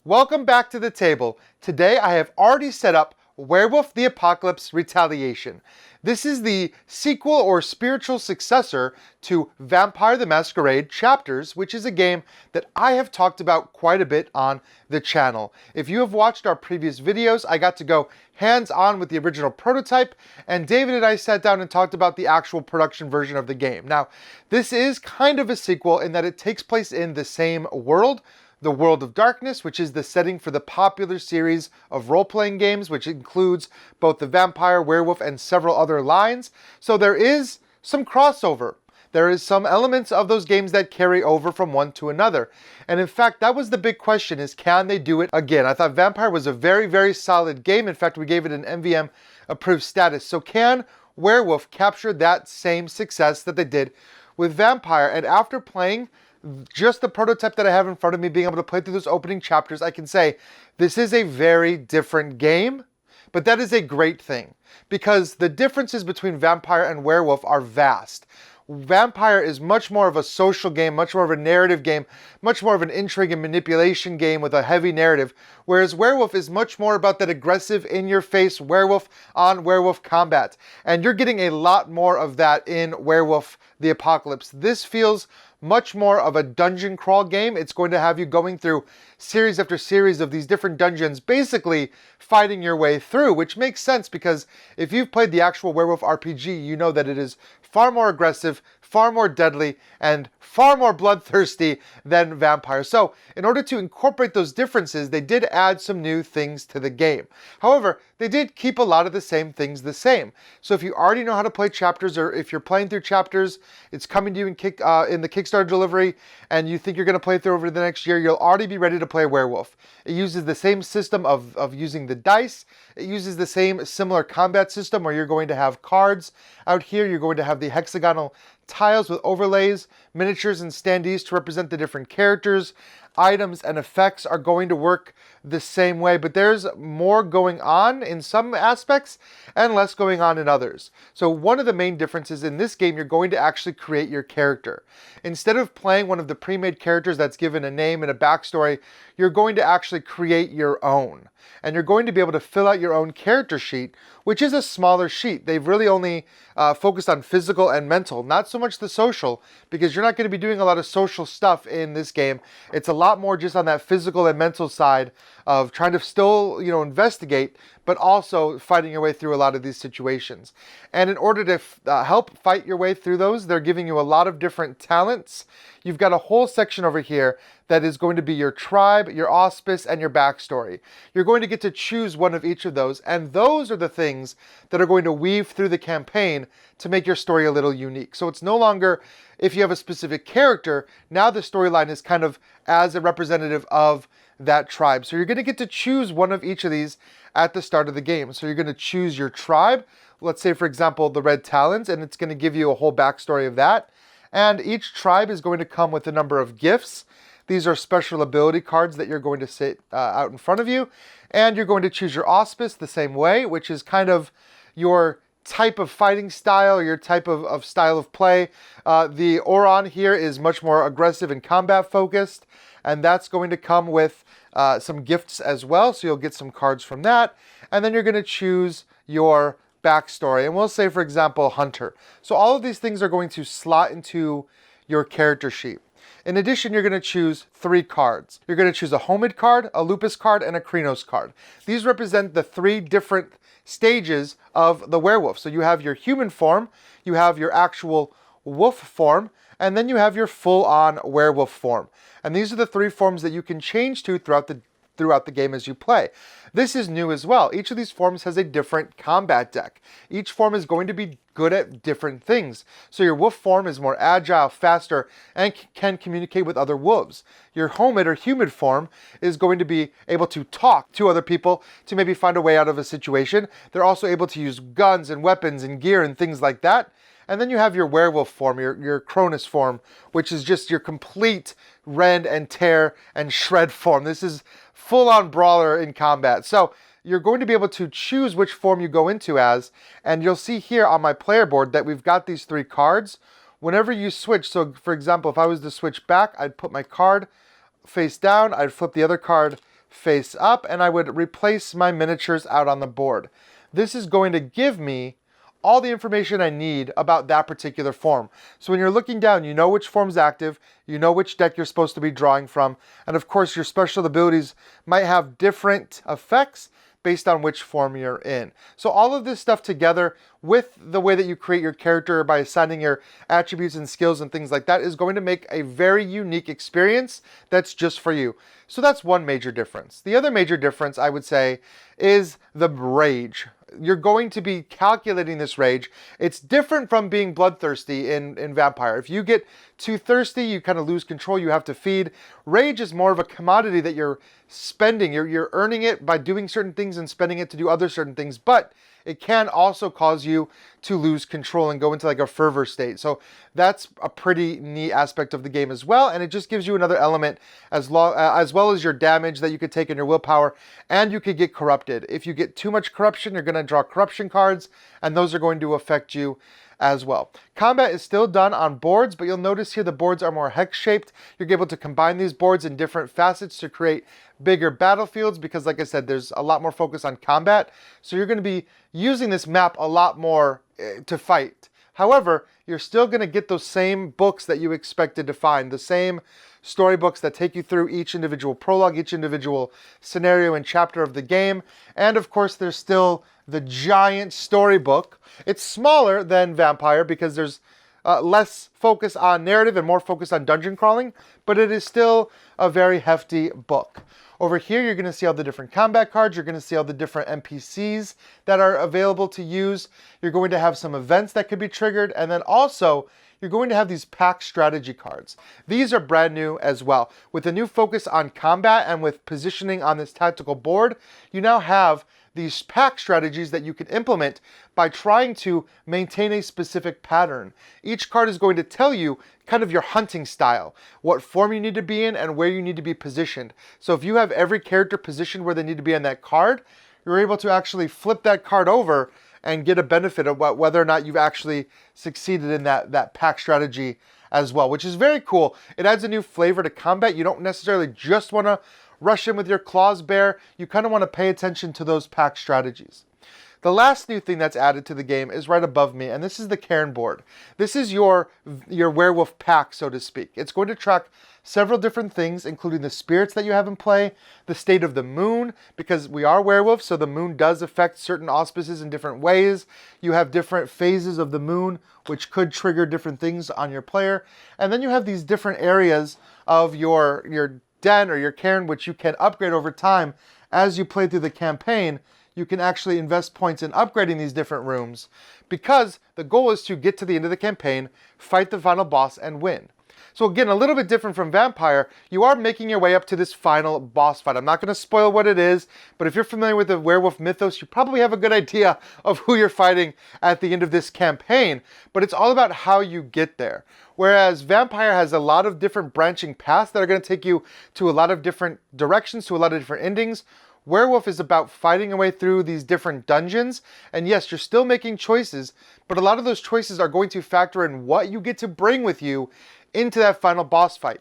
Welcome back to the table. Today I have already set up Werewolf the Apocalypse Retaliation. This is the sequel or spiritual successor to Vampire the Masquerade Chapters, which is a game that I have talked about quite a bit on the channel. If you have watched our previous videos, I got to go hands-on with the original prototype, and David and I sat down and talked about the actual production version of the game. Now, this is kind of a sequel in that it takes place in the same world, the World of Darkness, which is the setting for the popular series of role-playing games, which includes both the vampire, werewolf, and several other lines. So there is some crossover. There is some elements of those games that carry over from one to another. And in fact, that was the big question, is can they do it again? I thought Vampire was a very, very solid game. In fact, we gave it an MVM approved status. So can Werewolf capture that same success that they did with Vampire? And after playing just the prototype that I have in front of me, being able to play through those opening chapters, I can say this is a very different game, but that is a great thing because the differences between Vampire and Werewolf are vast. Vampire is much more of a social game, much more of a narrative game, much more of an intrigue and manipulation game with a heavy narrative, whereas Werewolf is much more about that aggressive, in-your-face werewolf on werewolf combat. And you're getting a lot more of that in Werewolf the Apocalypse. This feels much more of a dungeon crawl game. It's going to have you going through series after series of these different dungeons, basically fighting your way through, which makes sense because if you've played the actual Werewolf RPG, you know that it is far more aggressive, far more deadly, and far more bloodthirsty than Vampire. So in order to incorporate those differences, they did add some new things to the game. However, they did keep a lot of the same things the same. So if you already know how to play chapters, or if you're playing through chapters, it's coming to you in the Kickstarter delivery, and you think you're going to play through over the next year, you'll already be ready to play Werewolf. It uses the same system of using the dice. It uses the same similar combat system where you're going to have cards. Out here, you're going to have the hexagonal tiles with overlays, miniatures, and standees to represent the different characters. Items and effects are going to work the same way, but there's more going on in some aspects and less going on in others. So one of the main differences in this game, you're going to actually create your character. Instead of playing one of the pre-made characters that's given a name and a backstory, you're going to actually create your own. And you're going to be able to fill out your own character sheet, which is a smaller sheet. They've really only focused on physical and mental, not so much the social, because you're not going to be doing a lot of social stuff in this game. It's a lot more just on that physical and mental side of trying to still, investigate, but also fighting your way through a lot of these situations. And in order to help fight your way through those, they're giving you a lot of different talents. You've got a whole section over here that is going to be your tribe, your auspice, and your backstory. You're going to get to choose one of each of those, and those are the things that are going to weave through the campaign to make your story a little unique. So it's no longer if you have a specific character, now the storyline is kind of as a representative of that tribe. So you're going to get to choose one of each of these at the start of the game. So you're going to choose your tribe, let's say for example the Red Talons, and it's going to give you a whole backstory of that. And each tribe is going to come with a number of gifts. These are special ability cards that you're going to sit out in front of you. And you're going to choose your auspice the same way, which is kind of your type of fighting style, or your type of style of play. The Oron here is much more aggressive and combat focused, and that's going to come with some gifts as well, so you'll get some cards from that. And then you're going to choose your backstory, and we'll say for example Hunter. So all of these things are going to slot into your character sheet. In addition, you're going to choose 3 cards. You're going to choose a Homid card, a Lupus card, and a Krynos card. These represent the 3 different stages of the werewolf. So you have your human form, you have your actual wolf form, and then you have your full-on werewolf form. And these are the 3 forms that you can change to throughout the game as you play. This is new as well. Each of these forms has a different combat deck. Each form is going to be good at different things. So your wolf form is more agile, faster, and can communicate with other wolves. Your homid or humid form is going to be able to talk to other people to maybe find a way out of a situation. They're also able to use guns and weapons and gear and things like that. And then you have your werewolf form, your Cronus form, which is just your complete rend and tear and shred form. This is full-on brawler in combat. So you're going to be able to choose which form you go into as, and you'll see here on my player board that we've got these 3 cards. Whenever you switch, so for example, if I was to switch back, I'd put my card face down, I'd flip the other card face up, and I would replace my miniatures out on the board. This is going to give me all the information I need about that particular form. So when you're looking down, you know which form's active, you know which deck you're supposed to be drawing from, and of course your special abilities might have different effects based on which form you're in. So all of this stuff together with the way that you create your character by assigning your attributes and skills and things like that is going to make a very unique experience that's just for you. So that's one major difference. The other major difference, I would say, is the rage. You're going to be calculating this rage. It's different from being bloodthirsty in Vampire. If you get too thirsty, you kind of lose control, you have to feed. Rage is more of a commodity that you're spending. You're earning it by doing certain things and spending it to do other certain things, but it can also cause you to lose control and go into like a fervor state. So that's a pretty neat aspect of the game as well, and it just gives you another element as well as your damage that you could take in your willpower, and you could get corrupted. If you get too much corruption, you're going to draw corruption cards, and those are going to affect you as well. Combat is still done on boards, but you'll notice here the boards are more hex-shaped. You're able to combine these boards in different facets to create bigger battlefields because, like I said, there's a lot more focus on combat. So you're going to be using this map a lot more to fight. However, you're still going to get those same books that you expected to find, the same storybooks that take you through each individual prologue, each individual scenario and chapter of the game. And of course, there's still the giant storybook. It's smaller than Vampire because there's less focus on narrative and more focus on dungeon crawling, but it is still a very hefty book. Over here, you're going to see all the different combat cards. You're going to see all the different NPCs that are available to use. You're going to have some events that could be triggered. And then also, you're going to have these pack strategy cards. These are brand new as well. With a new focus on combat and with positioning on this tactical board, you now have these pack strategies that you can implement by trying to maintain a specific pattern. Each card is going to tell you kind of your hunting style, what form you need to be in and where you need to be positioned. So if you have every character positioned where they need to be on that card, you're able to actually flip that card over and get a benefit of whether or not you've actually succeeded in that pack strategy as well, which is very cool. It adds a new flavor to combat. You don't necessarily just want to rush in with your claws bare. You kind of want to pay attention to those pack strategies. The last new thing that's added to the game is right above me, and this is the cairn board. This is your werewolf pack, so to speak. It's going to track several different things, including the spirits that you have in play, the state of the moon, because we are werewolves, so the moon does affect certain auspices in different ways. You have different phases of the moon, which could trigger different things on your player. And then you have these different areas of your den or your cairn, which you can upgrade over time as you play through the campaign. You can actually invest points in upgrading these different rooms because the goal is to get to the end of the campaign, fight the final boss, and win. So again, a little bit different from Vampire, you are making your way up to this final boss fight. I'm not going to spoil what it is, but if you're familiar with the werewolf mythos, you probably have a good idea of who you're fighting at the end of this campaign, but it's all about how you get there. Whereas Vampire has a lot of different branching paths that are going to take you to a lot of different directions, to a lot of different endings. Werewolf is about fighting your way through these different dungeons, and yes, you're still making choices, but a lot of those choices are going to factor in what you get to bring with you into that final boss fight.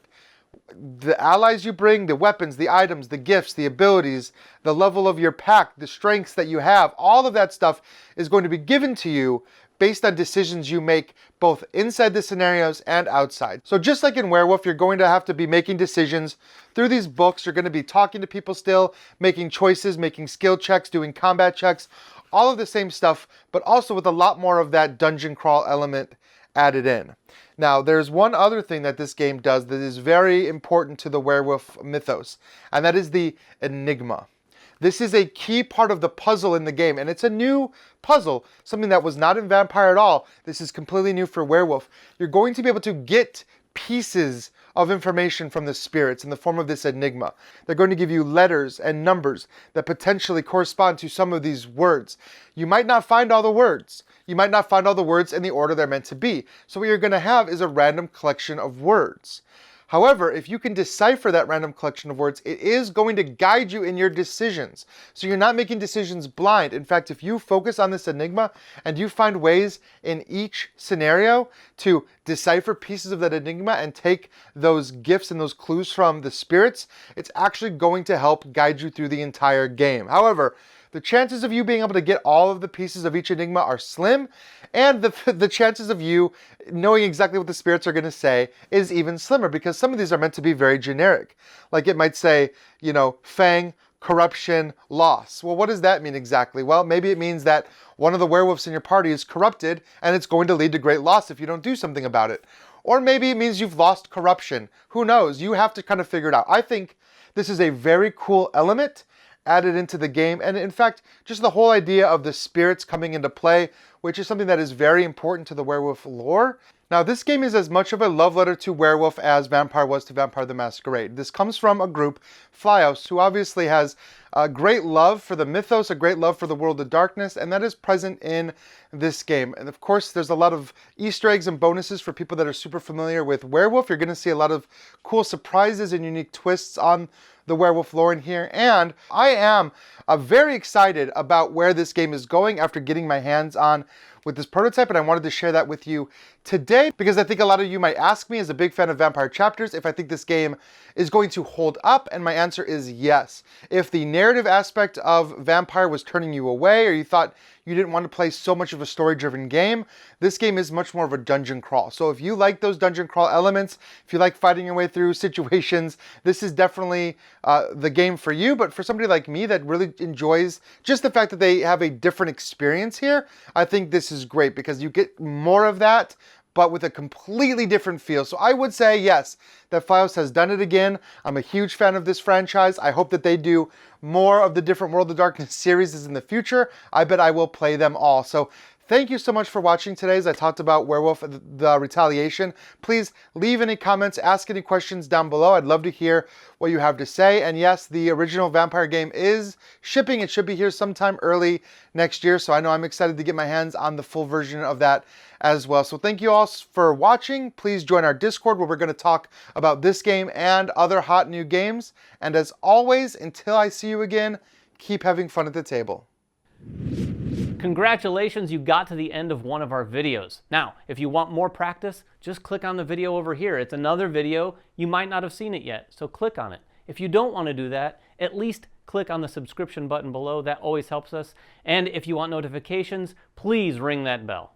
The allies you bring, the weapons, the items, the gifts, the abilities, the level of your pack, the strengths that you have, all of that stuff is going to be given to you based on decisions you make both inside the scenarios and outside. So just like in Werewolf, you're going to have to be making decisions through these books. You're going to be talking to people still, making choices, making skill checks, doing combat checks, all of the same stuff, but also with a lot more of that dungeon crawl element added in. Now, there's one other thing that this game does that is very important to the werewolf mythos, and that is the enigma. This is a key part of the puzzle in the game, and it's a new puzzle, something that was not in Vampire at all. This is completely new for Werewolf. You're going to be able to get pieces of information from the spirits in the form of this enigma. They're going to give you letters and numbers that potentially correspond to some of these words. You might not find all the words. You might not find all the words in the order they're meant to be. So what you're going to have is a random collection of words. However, if you can decipher that random collection of words, it is going to guide you in your decisions. So you're not making decisions blind. In fact, if you focus on this enigma and you find ways in each scenario to decipher pieces of that enigma and take those gifts and those clues from the spirits, it's actually going to help guide you through the entire game. However, the chances of you being able to get all of the pieces of each enigma are slim, and the chances of you knowing exactly what the spirits are going to say is even slimmer, because some of these are meant to be very generic. Like it might say, you know, fang, corruption, loss. Well, what does that mean exactly? Well, maybe it means that one of the werewolves in your party is corrupted, and it's going to lead to great loss if you don't do something about it. Or maybe it means you've lost corruption. Who knows? You have to kind of figure it out. I think this is a very cool element added into the game, and in fact, just the whole idea of the spirits coming into play, which is something that is very important to the werewolf lore. Now, this game is as much of a love letter to werewolf as Vampire was to Vampire the Masquerade. This comes from a group, Flyos, who obviously has a great love for the mythos, a great love for the world of darkness, and that is present in this game. And of course, there's a lot of Easter eggs and bonuses for people that are super familiar with werewolf. You're going to see a lot of cool surprises and unique twists on the werewolf lore in here, and I am very excited about where this game is going after getting my hands on with this prototype, and I wanted to share that with you today because I think a lot of you might ask me, as a big fan of Vampire Chapters, if I think this game is going to hold up, and my answer is yes. If the narrative aspect of Vampire was turning you away, or you thought you didn't want to play so much of a story-driven game, this game is much more of a dungeon crawl. So if you like those dungeon crawl elements, if you like fighting your way through situations, this is definitely the game for you. But for somebody like me that really enjoys just the fact that they have a different experience here, I think this is great because you get more of that, but with a completely different feel. So I would say, yes, that Flyos has done it again. I'm a huge fan of this franchise. I hope that they do more of the different World of Darkness series in the future. I bet I will play them all. So thank you so much for watching today as I talked about Werewolf the Retaliation. Please leave any comments, ask any questions down below. I'd love to hear what you have to say. And yes, the original Vampire game is shipping. It should be here sometime early next year. So I know I'm excited to get my hands on the full version of that as well. So thank you all for watching. Please join our Discord where we're going to talk about this game and other hot new games. And as always, until I see you again, keep having fun at the table. Congratulations, you got to the end of one of our videos. Now, if you want more practice, just click on the video over here. It's another video. You might not have seen it yet, so click on it. If you don't want to do that, at least click on the subscription button below. That always helps us. And if you want notifications, please ring that bell.